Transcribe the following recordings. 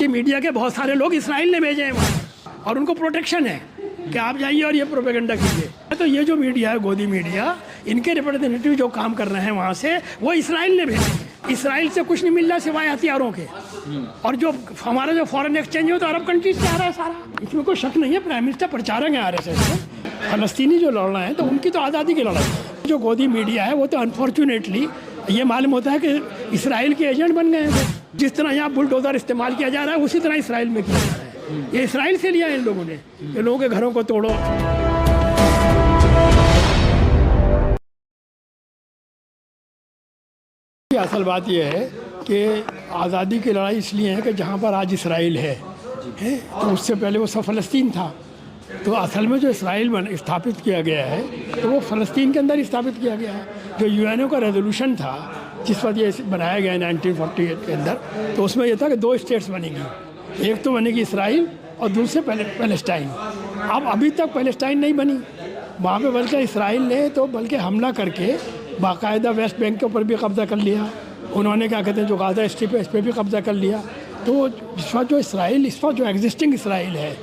कि मीडिया के बहुत सारे लोग इसराइल ने भेजे हैं वहाँ और उनको प्रोटेक्शन है कि आप जाइए और ये प्रोपेगेंडा कीजिए। तो ये जो मीडिया है, गोदी मीडिया, इनके रिप्रेजेंटेटिव जो काम कर रहे हैं वहाँ से, वो इसराइल ने भेजे हैं। इसराइल से कुछ नहीं मिल रहा सिवाय हथियारों के। और जो हमारा जो फॉरेन एक्सचेंज है तो अरब कंट्रीज से आ रहा है सारा, इसमें कोई शक नहीं है। प्राइम मिनिस्टर प्रचारक है RSS के। फलस्तीनी जो लड़ रहे हैं तो उनकी तो आज़ादी की लड़ाई है। जो गोदी मीडिया है वो तो अनफॉर्चुनेटली ये मालूम होता है कि इसराइल के एजेंट बन गए हैं। जिस तरह यहाँ बुलडोजर इस्तेमाल किया जा रहा है उसी तरह इसराइल में किया जा रहा है। ये इसराइल से लिया है इन लोगों ने, ये लोगों के घरों को तोड़ो। असल बात यह है कि आज़ादी की लड़ाई इसलिए है कि जहाँ पर आज इसराइल है तो उससे पहले वो सब फ़लस्तीन था। तो असल में जो इसराइल स्थापित किया गया है तो वो फ़लस्तीन के अंदर स्थापित किया गया है। जो UN का रेजोल्यूशन था जिस वक्त ये बनाया गया 1948 के अंदर, तो उसमें यह था कि 2 स्टेट्स बनेंगी, एक तो बनेगी इसराइल और दूसरे पैलेस्टाइन। अब अभी तक पैलेस्टाइन नहीं बनी वहाँ पे, बल्कि इसराइल ने तो बल्कि हमला करके बाकायदा वेस्ट बैंक के ऊपर भी कब्ज़ा कर लिया। उन्होंने क्या कहते हैं जो गाज़ा स्ट्रिप है इस पर भी कब्ज़ा कर लिया। तो इस वक्त जो इसराइल, इस वक्त जो एग्जिस्टिंग इसराइल है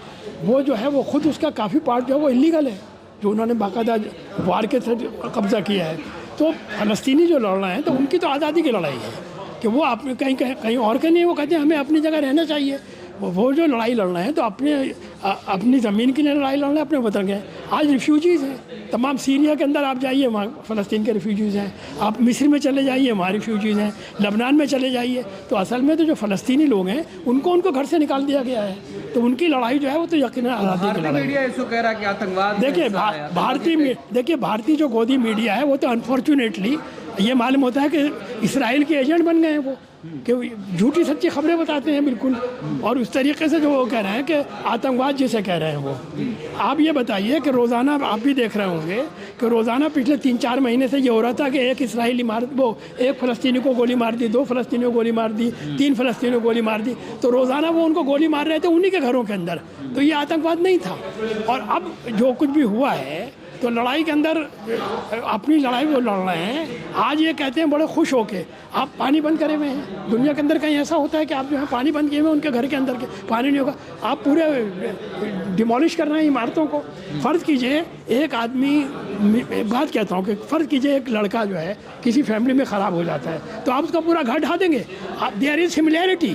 वो जो है वो ख़ुद उसका काफ़ी पार्ट जो है वो इलीगल है, जो उन्होंने बाकायदा वार के साथ कब्ज़ा किया है। तो फ़लस्तीनी जो लड़ रहे हैं तो उनकी तो आज़ादी की लड़ाई है कि वो अपने कहीं और के नहीं, वो कहते हैं हमें अपनी जगह रहना चाहिए। वो जो लड़ाई लड़ रहे हैं तो अपनी ज़मीन के लिए लड़ाई लड़ रहे हैं, अपने वतन के। आज रिफ्यूजीज़ हैं तमाम, सीरिया के अंदर आप जाइए वहाँ फ़लस्तीन के रिफ्यूजीज़ हैं, आप मिस्र में चले जाइए वहाँ रिफ्यूजीज़ हैं, लबनान में चले जाइए। तो असल में तो जो फ़लस्तीनी लोग हैं उनको घर से निकाल दिया गया है। तो उनकी लड़ाई जो है वो तो यकीनन आज़ादी की लड़ाई है। इसको कह रहा है कि आतंकवाद। देखिए भारतीय जो गोदी मीडिया है वो तो अनफॉर्चुनेटली ये मालूम होता है कि इसराइल के एजेंट बन गए हैं वो, कि झूठी सच्ची खबरें बताते हैं बिल्कुल। और उस तरीके से जो वो कह रहे हैं कि आतंकवाद जिसे कह रहे हैं वो, आप ये बताइए कि रोज़ाना आप भी देख रहे होंगे कि रोज़ाना पिछले 3-4 महीने से ये हो रहा था कि एक इसराइली एक फ़लस्तीनी को गोली मार दी, 2 फ़लस्तीनियों को गोली मार दी, 3 फ़लस्तीनियों को गोली मार दी। तो रोज़ाना वो उनको गोली मार रहे थे उन्हीं के घरों के अंदर। तो ये आतंकवाद नहीं था। और अब जो कुछ भी हुआ है तो लड़ाई के अंदर अपनी लड़ाई वो लड़ रहे हैं। आज ये कहते हैं बड़े खुश होके आप पानी बंद करे हुए हैं। दुनिया के अंदर कहीं ऐसा होता है कि आप जो है पानी बंद किए हुए उनके घर के अंदर के पानी नहीं होगा, आप पूरे डिमोलिश कर रहे हैं इमारतों को। फ़र्ज़ कीजिए एक आदमी, एक बात कहता हूँ कि फ़र्ज़ कीजिए एक लड़का जो है किसी फैमिली में ख़राब हो जाता है तो आप उसका पूरा घर ढा देंगे। देयर इज़ सिमिलैरिटी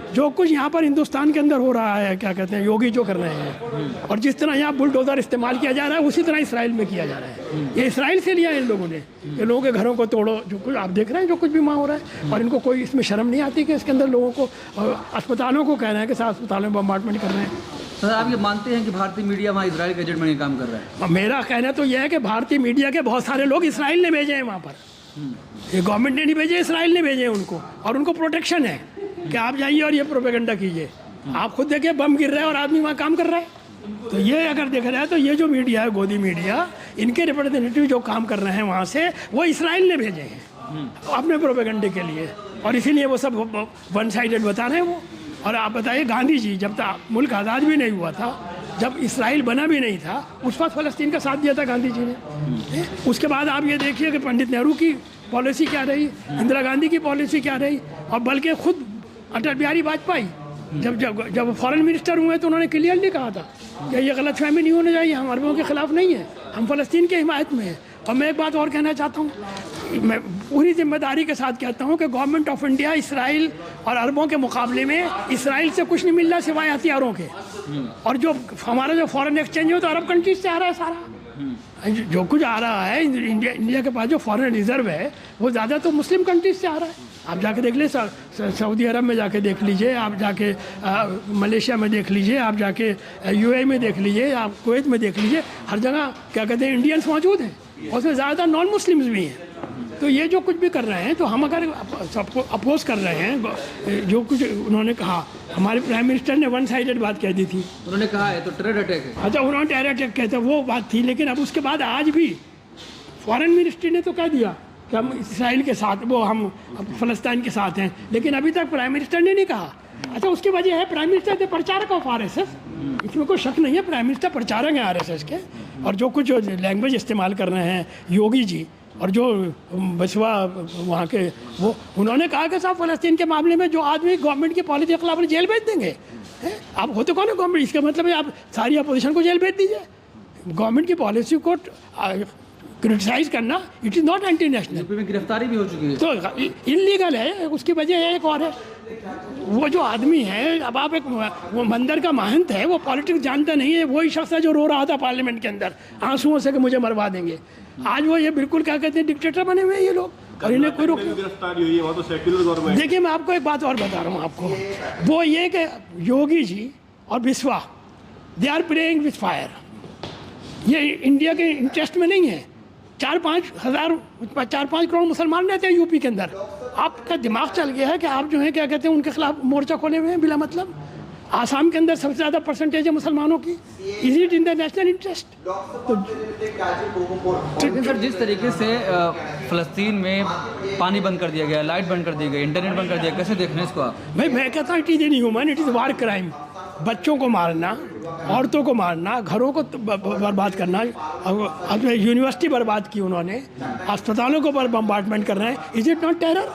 जो कुछ यहाँ पर हिंदुस्तान के अंदर हो रहा है, क्या कहते हैं योगी जो कर रहे हैं, और जिस तरह यहाँ बुलडोजर इस्तेमाल किया जा रहा है उसी तरह इसराइल में किया जा रहा है। ये इसराइल से लिया है इन लोगों ने, ये लोगों के घरों को तोड़ो। जो कुछ आप देख रहे हैं जो कुछ भी वहाँ हो रहा है, और इनको कोई इसमें शर्म नहीं आती कि इसके अंदर लोगों को, अस्पतालों को कह रहे हैं कि सारे अस्पतालों में बम्बार्टमेंट कर रहे हैं। सर आप ये मानते हैं कि भारतीय मीडिया वहाँ इसराइल के एजेंट में काम कर रहा है? मेरा कहना तो यह है कि भारतीय मीडिया के बहुत सारे लोग इसराइल ने भेजे हैं वहाँ पर। ये गवर्नमेंट ने नहीं भेजे, इसराइल ने भेजे हैं उनको, और उनको प्रोटेक्शन है कि आप जाइए और ये प्रोपेगेंडा कीजिए। आप खुद देखिए बम गिर रहा है और आदमी वहाँ काम कर रहा है। तो ये अगर देखा जाए तो ये जो मीडिया है, गोदी मीडिया, इनके रिप्रेजेंटेटिव जो काम कर रहे हैं वहाँ से, वो इसराइल ने भेजे हैं अपने प्रोपेगेंडे के लिए, और इसीलिए वो सब वन साइडेड बता रहे हैं वो। और आप बताइए गांधी जी जब तक मुल्क आज़ाद भी नहीं हुआ था, जब इसराइल बना भी नहीं था, उस वक्त फ़लस्तीन का साथ दिया था गांधी जी ने। उसके बाद आप ये देखिए कि पंडित नेहरू की पॉलिसी क्या रही, इंदिरा गांधी की पॉलिसी क्या रही, और बल्कि खुद अटल बिहारी वाजपेयी जब फॉरेन मिनिस्टर हुए तो उन्होंने क्लियरली कहा था कि ये गलतफहमी नहीं होनी चाहिए, हम अरबों के ख़िलाफ़ नहीं है, हम फ़लस्तीन की हिमायत में हैं। और मैं एक बात और कहना चाहता हूँ, मैं पूरी जिम्मेदारी के साथ कहता हूँ कि गवर्नमेंट ऑफ इंडिया इसराइल और अरबों के मुकाबले में इसराइल से कुछ नहीं मिल रहा सिवाय हथियारों के। और जो हमारा जो फॉरेन एक्सचेंज है तो अरब कंट्रीज से आ रहा है सारा। जो कुछ आ रहा है इंडिया के पास जो फॉरेन रिजर्व है वो ज़्यादा तो मुस्लिम कंट्रीज से आ रहा है। आप जाके देख लीजिए, सऊदी अरब में जाके देख लीजिए, आप जाके मलेशिया में देख लीजिए, आप जाके UAE में देख लीजिए, आप कुवैत में देख लीजिए, हर जगह क्या कहते हैं इंडियंस मौजूद हैं, और उसमें ज़्यादातर नॉन मुस्लिम्स भी हैं। तो ये जो कुछ भी कर रहे हैं तो हम अगर सबको अपोज कर रहे हैं, जो कुछ उन्होंने कहा, हमारे प्राइम मिनिस्टर ने वन साइडेड बात कह दी थी, उन्होंने कहा है तो टेरर अटैक है। अच्छा, उन्होंने टेरर अटैक कहते वो बात थी, लेकिन अब उसके बाद आज भी फॉरेन मिनिस्ट्री ने तो कह दिया कि हम इसराइल के साथ, वो हम फ़लस्तीन के साथ हैं, लेकिन अभी तक प्राइम मिनिस्टर ने नहीं कहा। अच्छा, उसकी वजह है प्राइम मिनिस्टर थे प्रचारक ऑफ RSS, इसमें कोई शक नहीं है, प्राइम मिनिस्टर प्रचारक हैं RSS के, और जो कुछ जो लैंग्वेज इस्तेमाल कर रहे हैं योगी जी, और जो बसवा वहाँ के वो उन्होंने कहा कि साहब फ़लस्तीन के मामले में जो आदमी गवर्नमेंट की पॉलिसी के खिलाफ जेल भेज देंगे। हैं? आप होते कौन है गवर्नमेंट? इसका मतलब है आप सारी अपोजिशन को जेल भेज दीजिए। गवर्नमेंट की पॉलिसी को क्रिटिसाइज करना it is not anti national. UP में गिरफ्तारी भी हो चुकी है। तो इनलीगल है, उसकी वजह एक और है। वो जो आदमी है, अब आप एक वो मंदिर का महंत है, वो पॉलिटिक्स जानता नहीं है। वही शख्स है जो रो रहा था पार्लियामेंट के अंदर आंसुओं से कि मुझे मरवा देंगे। आज वो ये बिल्कुल क्या कहते हैं, डिक्टेटर बने हुए हैं ये लोग, और इन्हें कोई रोक। गिरफ्तारी हुई है, वो तो सेक्युलर गवर्नमेंट। देखिए मैं आपको एक बात और बता रहा हूँ आपको, वो ये कि योगी जी और Biswa they are playing with fire. ये इंडिया के इंटरेस्ट में नहीं है। 4-5 करोड़ मुसलमान रहते हैं यूपी के अंदर। आपका दिमाग चल गया है कि आप जो है क्या कहते हैं उनके खिलाफ मोर्चा खोले हुए हैं बिला मतलब। आसाम के अंदर सबसे ज़्यादा परसेंटेज है मुसलमानों की। Is it in the national interest? लेकिन सर जिस तरीके से फ़लस्तीन में पानी बंद कर दिया गया, लाइट बंद कर दी गई, इंटरनेट बंद कर दिया, कैसे देख रहे हैं इसको आप? भाई मैं कहता हूँ it is inhuman, it is war crime. बच्चों को मारना, औरतों को मारना, घरों को बर्बाद करना, अब यूनिवर्सिटी बर्बाद की उन्होंने, अस्पतालों को बम्बार्डमेंट कर रहे हैं। Is it not terror?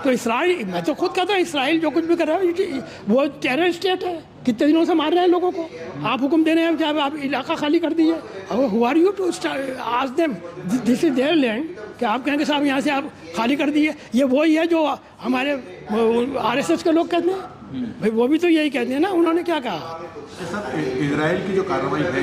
तो इसराइल, मैं तो खुद कहता हूँ इसराइल जो कुछ भी कर रहा है वो टेरर स्टेट है। कितने दिनों से मार रहे हैं लोगों को। आप हुक्म दे रहे हैं कि आप इलाका खाली कर दीजिए। Who are you to ask them this is their land कि आप कहेंगे साहब यहाँ से आप खाली कर दीजिए? ये वही है जो हमारे RSS के लोग कहते हैं। भाई वो भी तो यही कहते हैं ना। उन्होंने क्या कहा? सर इजराइल की जो कार्रवाई है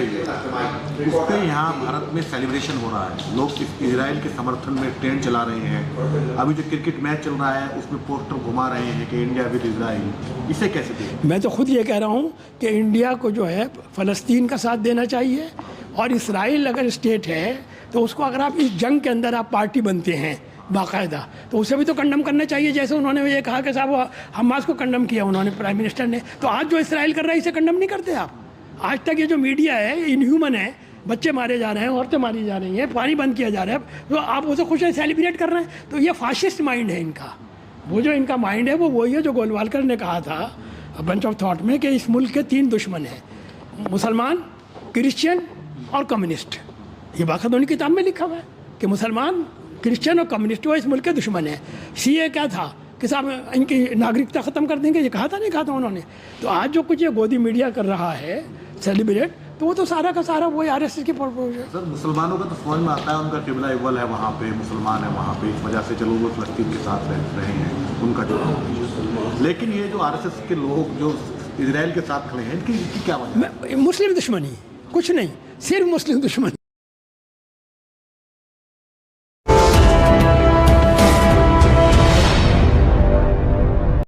उस पर यहाँ भारत में सेलिब्रेशन हो रहा है। लोग इजराइल के समर्थन में ट्रेंड चला रहे हैं। अभी जो क्रिकेट मैच चल रहा है उसमें पोस्टर घुमा रहे हैं कि इंडिया विद इजराइल। इसे कैसे देखें? मैं तो खुद ये कह रहा हूँ कि इंडिया को जो है फ़लस्तीन का साथ देना चाहिए, और इसराइल अगर स्टेट है तो उसको अगर आप इस जंग के अंदर आप पार्टी बनते हैं बाकायदा, तो उसे भी तो कंडम करना चाहिए। जैसे उन्होंने ये कहा कि साहब हमास को कंडम किया उन्होंने, प्राइम मिनिस्टर ने, तो आज जो इसराइल कर रहा है इसे कंडम नहीं करते आप? आज तक ये जो मीडिया है इनह्यूमन है। बच्चे मारे जा रहे हैं, औरतें मारी जा रही हैं, पानी बंद किया जा रहा है, तो आप उसे खुश है सेलिब्रेट कर रहे हैं। तो ये फाशिस्ट माइंड है इनका। वो जो इनका माइंड है वो वही है जो गोलवालकर ने कहा था बंच ऑफ थॉट में कि इस मुल्क के 3 दुश्मन हैं, मुसलमान, क्रिश्चियन और कम्युनिस्ट। ये बाकायदा उनकी किताब में लिखा हुआ है कि मुसलमान, क्रिश्चियन और कम्युनिस्ट वो इस मुल्क के दुश्मन हैं। CA क्या था कि साहब इनकी नागरिकता ख़त्म कर देंगे, ये कहा था नहीं कहा था उन्होंने? तो आज जो कुछ ये गोदी मीडिया कर रहा है सेलिब्रेट, तो वो तो सारा का सारा वही RSS की पर्पज है। सर मुसलमानों का तो समझ में आता है, उनका किबला अव्वल है वहाँ पे, मुसलमान है वहाँ पे, इस वजह से चलो वो फ़लस्तीन के साथ रह रहे हैं, उनका जो। लेकिन ये जो RSS के लोग जो इजराइल के साथ खड़े हैं, इनकी क्या वजह? मुस्लिम दुश्मनी, कुछ नहीं, सिर्फ मुस्लिम दुश्मनी।